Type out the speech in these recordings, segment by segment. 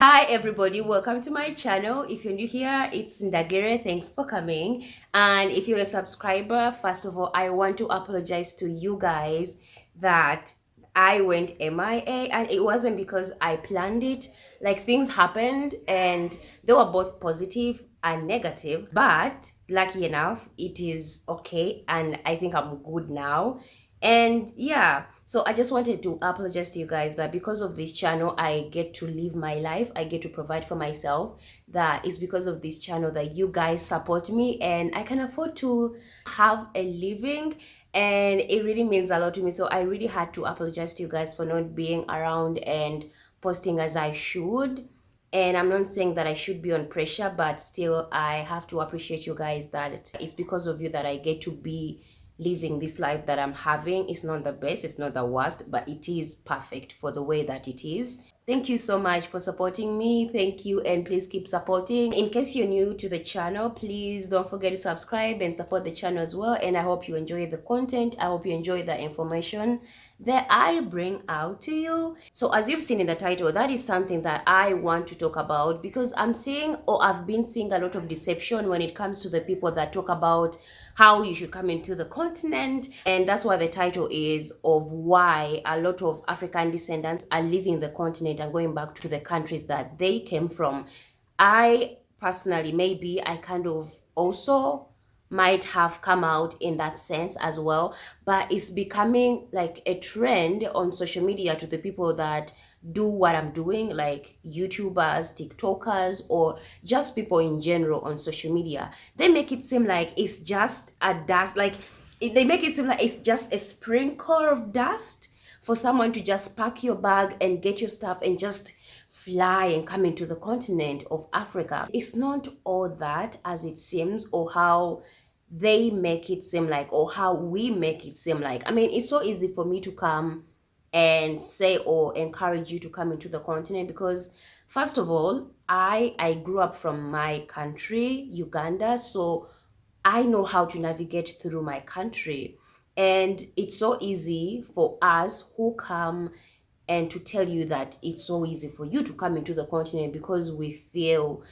Hi everybody, welcome to my channel. If you're new here, it's 𝗙𝗶𝗀𝗀𝗃, thanks for coming. And if you're a subscriber, first of all, I want to apologize to you guys that I went MIA, and it wasn't because I planned it. Like, things happened and they were both positive and negative, but lucky enough it is okay and I think I'm good now. And yeah, so I just wanted to apologize to you guys that because of this channel I get to live my life, I get to provide for myself. That is because of this channel that you guys support me and I can afford to have a living, and it really means a lot to me. So I really had to apologize to you guys for not being around and posting as I should. And I'm not saying that I should be on pressure, but still I have to appreciate you guys that it's because of you that I get to be living this life that I'm having. It's not the best, it's not the worst, but it is perfect for the way that it is. Thank you so much for supporting me. Thank you, and please keep supporting. In case you're new to the channel, please don't forget to subscribe and support the channel as well. And I hope you enjoy the content. I hope you enjoy the information that I bring out to you. So as you've seen in the title, that is something that I want to talk about, because I'm seeing, or I've been seeing, a lot of deception when it comes to the people that talk about how you should come into the continent. And that's why the title is of why a lot of African descendants are leaving the continent and going back to the countries that they came from. I personally, maybe I kind of also might have come out in that sense as well, but it's becoming like a trend on social media to the people that do what I'm doing, like YouTubers, TikTokers, or just people in general on social media. They make it seem like it's just a dust, like they make it seem like it's just a sprinkle of dust for someone to just pack your bag and get your stuff and just fly and come into the continent of Africa. It's not all that as it seems, or how they make it seem like, or how we make it seem like. I mean, it's so easy for me to come and say or encourage you to come into the continent because, first of all, I grew up from my country, Uganda, so I know how to navigate through my country. And it's so easy for us who come and to tell you that it's so easy for you to come into the continent because we feel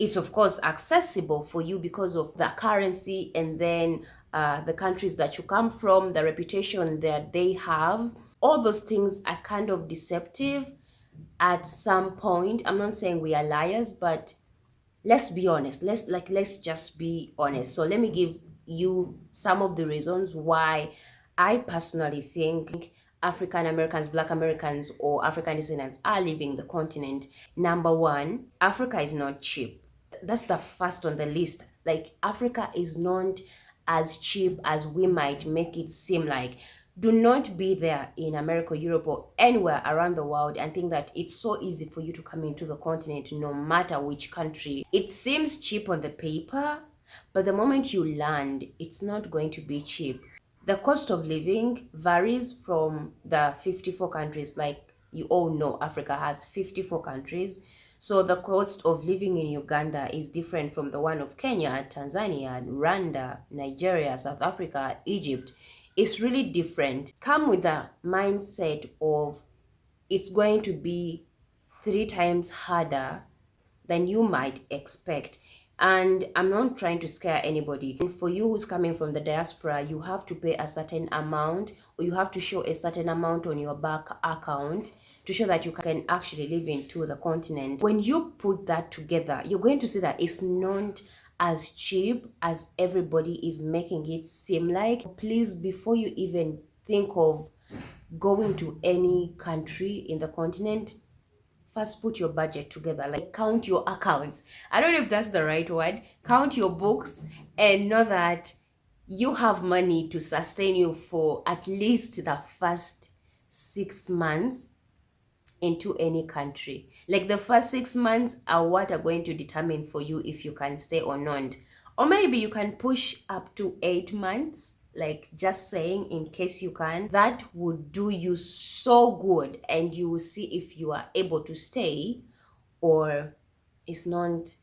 it's of course accessible for you because of the currency, and then the countries that you come from, the reputation that they have. All those things are kind of deceptive at some point. I'm not saying we are liars, but let's be honest. Let's just be honest. So let me give you some of the reasons why I personally think African Americans, Black Americans, or African descendants are leaving the continent. Number one, Africa is not cheap. That's the first on the list. Like, Africa is not as cheap as we might make it seem like. Do not be there in America, Europe, or anywhere around the world and think that it's so easy for you to come into the continent no matter which country. It seems cheap on the paper, but the moment you land, it's not going to be cheap. The cost of living varies from the 54 countries. Like, you all know, Africa has 54 countries. So the cost of living in Uganda is different from the one of Kenya, Tanzania, Rwanda, Nigeria, South Africa, Egypt. It's really different. Come with the mindset of it's going to be 3 times harder than you might expect. And I'm not trying to scare anybody. And for you who's coming from the diaspora, you have to pay a certain amount, or you have to show a certain amount on your bank account to show that you can actually live into the continent. When you put that together, you're going to see that it's not as cheap as everybody is making it seem like. Please, before you even think of going to any country in the continent, first put your budget together. Like, count your accounts. I don't know if that's the right word. Count your books and know that you have money to sustain you for at least the first 6 months into any country. Like, the first 6 months are what are going to determine for you if you can stay or not. Or maybe you can push up to 8 months, like, just saying, in case you can. That would do you so good, and you will see if you are able to stay or it's not,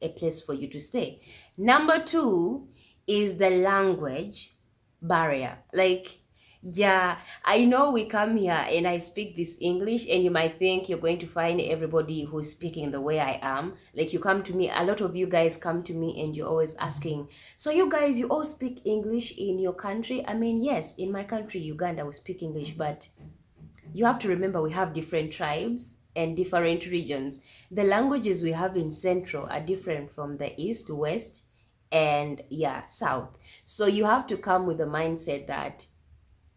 a place for you to stay. Number two is the language barrier. Like, Yeah, I know we come here and I speak this English, and you might think you're going to find everybody who's speaking the way I am. Like, you come to me, a lot of you guys come to me and you're always asking, so you guys, you all speak English in your country? I mean, yes, in my country, Uganda, we speak English, but you have to remember we have different tribes and different regions. The languages we have in Central are different from the East, West, and yeah, South. So you have to come with the mindset that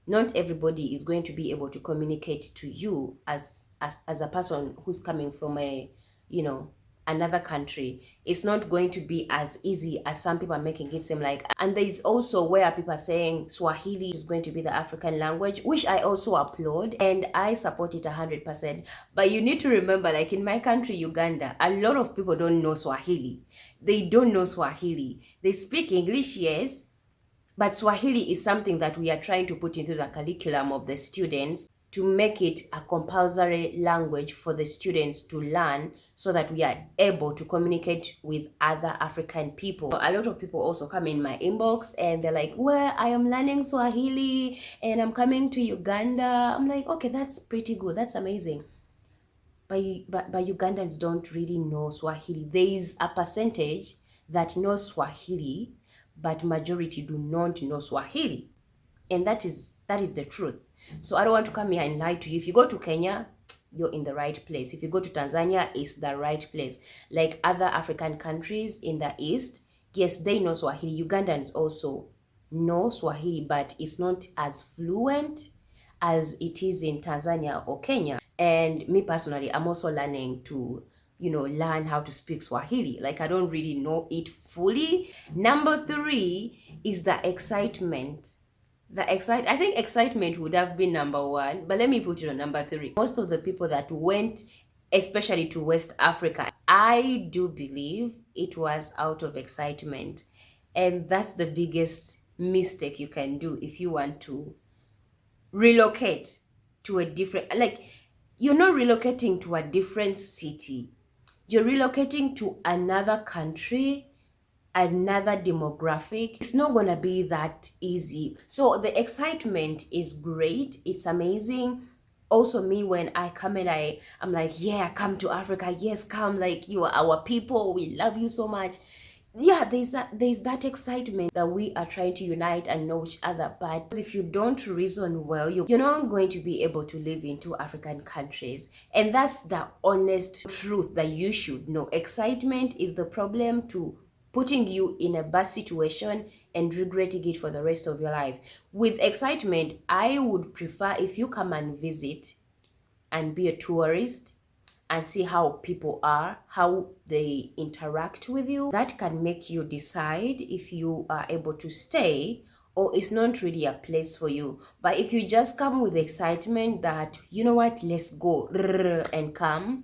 not everybody is going to be able to communicate to you as a person who's coming from a, you know, another country. It's not going to be as easy as some people are making it seem like. And there is also where people are saying Swahili is going to be the African language, which I also applaud and I support it 100%. But you need to remember, like in my country, Uganda, a lot of people don't know Swahili. They don't know Swahili. They speak English, yes, but Swahili is something that we are trying to put into the curriculum of the students to make it a compulsory language for the students to learn so that we are able to communicate with other African people. A lot of people also come in my inbox and they're like, well, I am learning Swahili and I'm coming to Uganda. I'm like, okay, that's pretty good. That's amazing. But Ugandans don't really know Swahili. There is a percentage that knows Swahili, but majority do not know Swahili. And that is the truth. So I don't want to come here and lie to you. If you go to Kenya, you're in the right place. If you go to Tanzania, it's the right place. Like other African countries in the East, yes, they know Swahili. Ugandans also know Swahili, but it's not as fluent as it is in Tanzania or Kenya. And me personally, I'm also learning to, learn how to speak Swahili. Like, I don't really know it fully. Number 3 is the excitement. I think excitement would have been number 1, but let me put it on number 3. Most of the people that went, especially to West Africa, I do believe it was out of excitement. And that's the biggest mistake you can do if you want to relocate to a different, like, you're not relocating to a different city. You're relocating to another country, another demographic. It's not gonna be that easy. So the excitement is great. It's amazing. Also, me, when I come and I'm like, yeah, come to Africa. Yes, come. Like, you are our people. We love you so much. Yeah, there's that excitement that we are trying to unite and know each other. But if you don't reason well, you're not going to be able to live in 2 African countries. And that's the honest truth that you should know. Excitement is the problem to putting you in a bad situation and regretting it for the rest of your life. With excitement, I would prefer if you come and visit and be a tourist and see how people are, how they interact with you. That can make you decide if you are able to stay or it's not really a place for you. But if you just come with excitement that, you know what, let's go and come,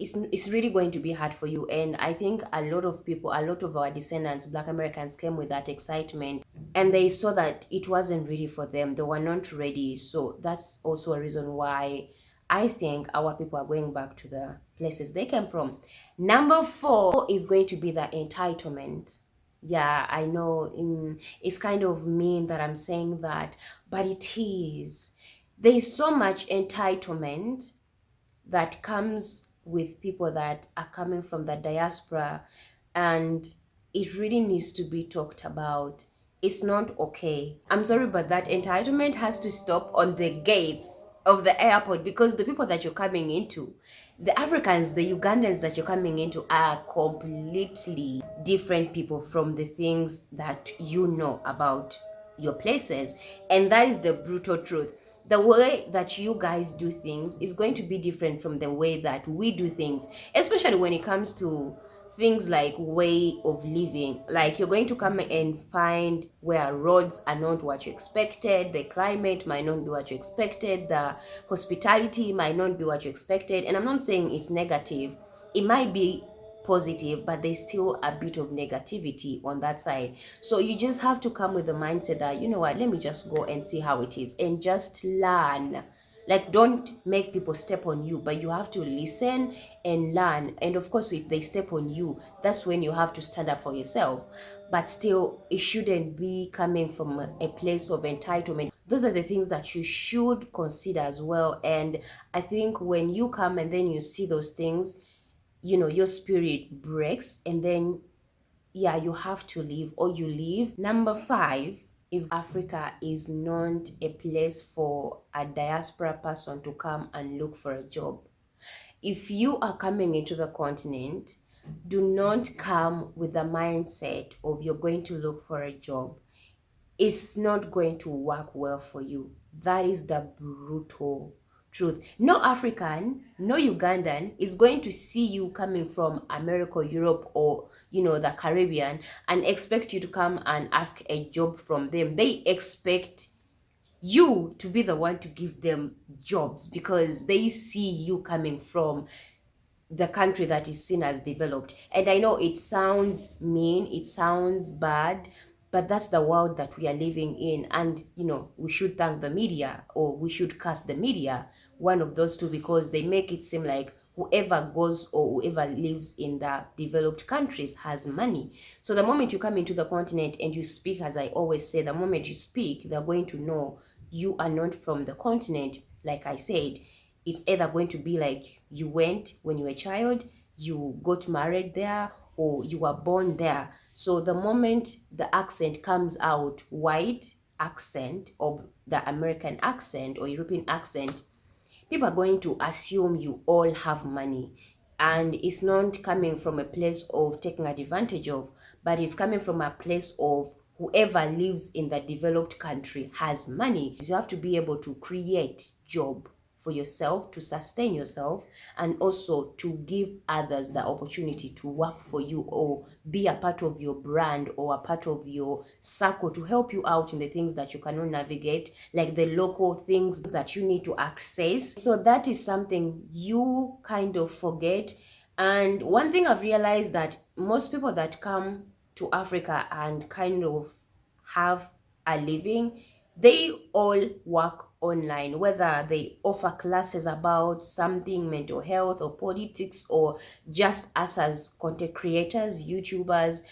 it's really going to be hard for you. And I think a lot of people, a lot of our descendants, Black Americans, came with that excitement and they saw that it wasn't really for them. They were not ready. So that's also a reason why I think our people are going back to the places they came from. Number 4 is going to be the entitlement. Yeah, I know it's kind of mean that I'm saying that, but it is. There is so much entitlement that comes with people that are coming from the diaspora, and it really needs to be talked about. It's not okay. I'm sorry, but that entitlement has to stop on the gates of the airport, because the people that you're coming into, the Africans, the Ugandans that you're coming into, are completely different people from the things that you know about your places. And that is the brutal truth. The way that you guys do things is going to be different from the way that we do things, especially when it comes to things like way of living. Like, you're going to come and find where roads are not what you expected, the climate might not be what you expected, the hospitality might not be what you expected. And I'm not saying it's negative, it might be positive, but there's still a bit of negativity on that side. So you just have to come with the mindset that, you know what, let me just go and see how it is and just learn. Like, don't make people step on you, but you have to listen and learn. And of course, if they step on you, that's when you have to stand up for yourself. but still it shouldn't be coming from a place of entitlement. Those are the things that you should consider as well. And I think when you come and then you see those things, your spirit breaks, and then yeah, you have to leave, or you leave. Number 5 is Africa is not a place for a diaspora person to come and look for a job. If you are coming into the continent, do not come with the mindset of you're going to look for a job. It's not going to work well for you. That is the brutal truth. No African, no Ugandan is going to see you coming from America, Europe, or the Caribbean and expect you to come and ask a job from them. They expect you to be the one to give them jobs because they see you coming from the country that is seen as developed. And I know it sounds mean, it sounds bad, but that's the world that we are living in. And we should thank the media, or we should curse the media, one of those two, because they make it seem like whoever goes or whoever lives in the developed countries has money. So the moment you come into the continent and you speak, as I always say, the moment you speak, they're going to know you are not from the continent. Like I said, it's either going to be like you went when you were a child, you got married there, or you were born there. So the moment the accent comes out, white accent or the American accent or European accent, people are going to assume you all have money. And it's not coming from a place of taking advantage of, but it's coming from a place of whoever lives in the developed country has money. You have to be able to create job for yourself, to sustain yourself, and also to give others the opportunity to work for you or be a part of your brand or a part of your circle to help you out in the things that you cannot navigate, like the local things that you need to access. So that is something you kind of forget. And one thing I've realized, that most people that come to Africa and kind of have a living, they all work online, whether they offer classes about something, mental health or politics, or just us as content creators, YouTubers.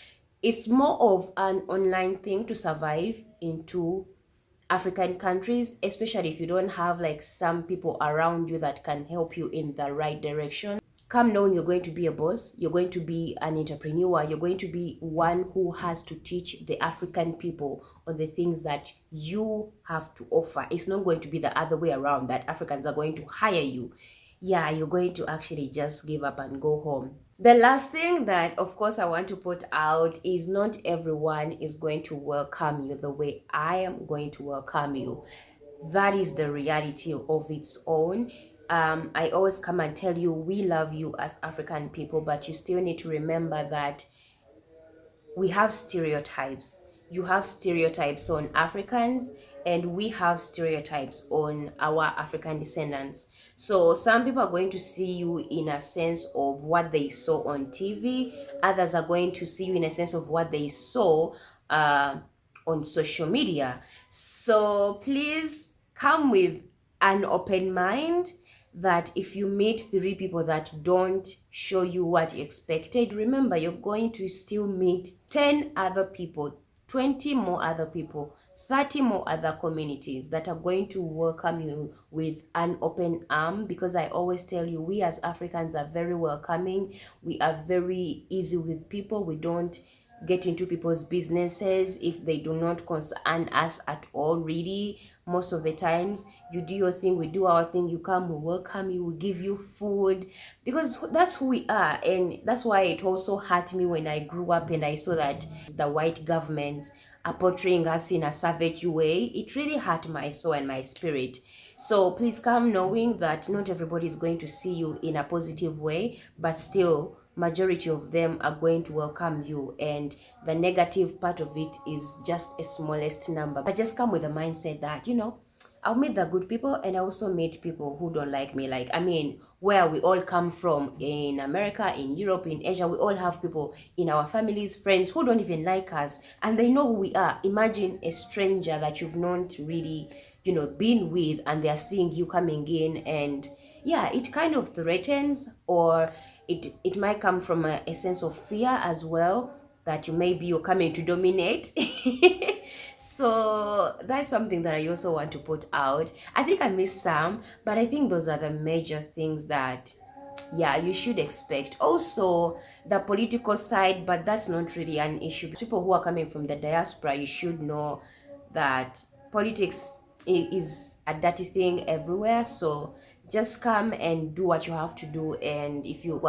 It's more of an online thing to survive into African countries, especially if you don't have like some people around you that can help you in the right direction. Come knowing you're going to be a boss, you're going to be an entrepreneur, you're going to be one who has to teach the African people on the things that you have to offer. It's not going to be the other way around, that Africans are going to hire you. Yeah, you're going to actually just give up and go home. The last thing that, of course, I want to put out is not everyone is going to welcome you the way I am going to welcome you. That is the reality of its own. I always come and tell you, we love you as African people, but you still need to remember that we have stereotypes. You have stereotypes on Africans, and we have stereotypes on our African descendants. So some people are going to see you in a sense of what they saw on TV. Others are going to see you in a sense of what they saw on social media. So please come with an open mind, that if you meet 3 people that don't show you what you expected, remember you're going to still meet 10 other people, 20 more other people, 30 more other communities that are going to welcome you with an open arm. Because I always tell you, we as Africans are very welcoming. We are very easy with people. We don't get into people's businesses if they do not concern us at all, really. Most of the times, you do your thing, we do our thing, you come, we welcome you, we give you food, because that's who we are. And that's why it also hurt me when I grew up and I saw that the white governments are portraying us in a savage way. It really hurt my soul and my spirit. So please come knowing that not everybody is going to see you in a positive way, but still majority of them are going to welcome you, and the negative part of it is just a smallest number. But just come with a mindset that I'll meet the good people, and I also meet people who don't like me. Like, I mean, where we all come from, in America, in Europe, in Asia, we all have people in our families, friends who don't even like us, and they know who we are. Imagine a stranger that you've not really been with, and they're seeing you coming in, and yeah, it kind of threatens, or it might come from a sense of fear as well. that you're coming to dominate. So that's something that I also want to put out. I think I missed some, but I think those are the major things that, yeah, you should expect. Also the political side, but that's not really an issue. People who are coming from the diaspora, you should know that politics is a dirty thing everywhere. So just come and do what you have to do, and if you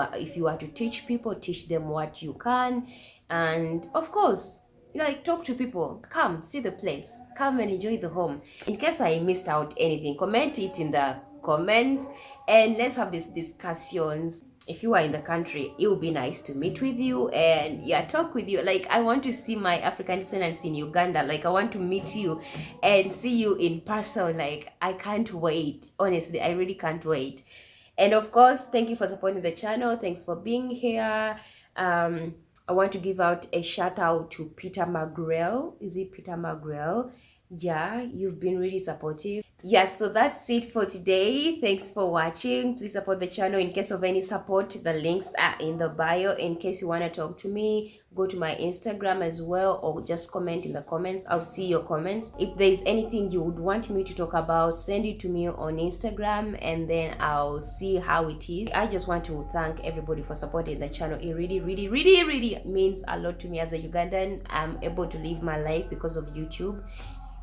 are to teach people, teach them what you can. And of course, like, talk to people, come see the place, come and enjoy the home. In case I missed out anything, comment it in the comments, and let's have these discussions. If you are in the country, it would be nice to meet with you and, yeah, talk with you. Like, I want to see my African descendants in Uganda. Like, I want to meet you and see you in person. Like, I can't wait. Honestly, I really can't wait. And of course, thank you for supporting the channel. Thanks for being here. I want to give out a shout out to Peter Magrel. Is it Peter Magrel? Yeah, you've been really supportive. Yes, so that's it for today. Thanks for watching. Please support the channel. In case of any support, the links are in the bio. In case you want to talk to me, go to my Instagram as well, or just comment in the comments. I'll see your comments. If there's anything you would want me to talk about, send it to me on Instagram, and then I'll see how it is. I just want to thank everybody for supporting the channel. It really, really, really, really means a lot to me. As a Ugandan, I'm able to live my life because of YouTube.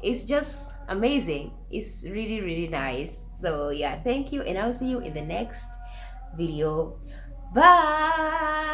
It's just amazing. It's really, really nice. So yeah, thank you, and I'll see you in the next video. Bye.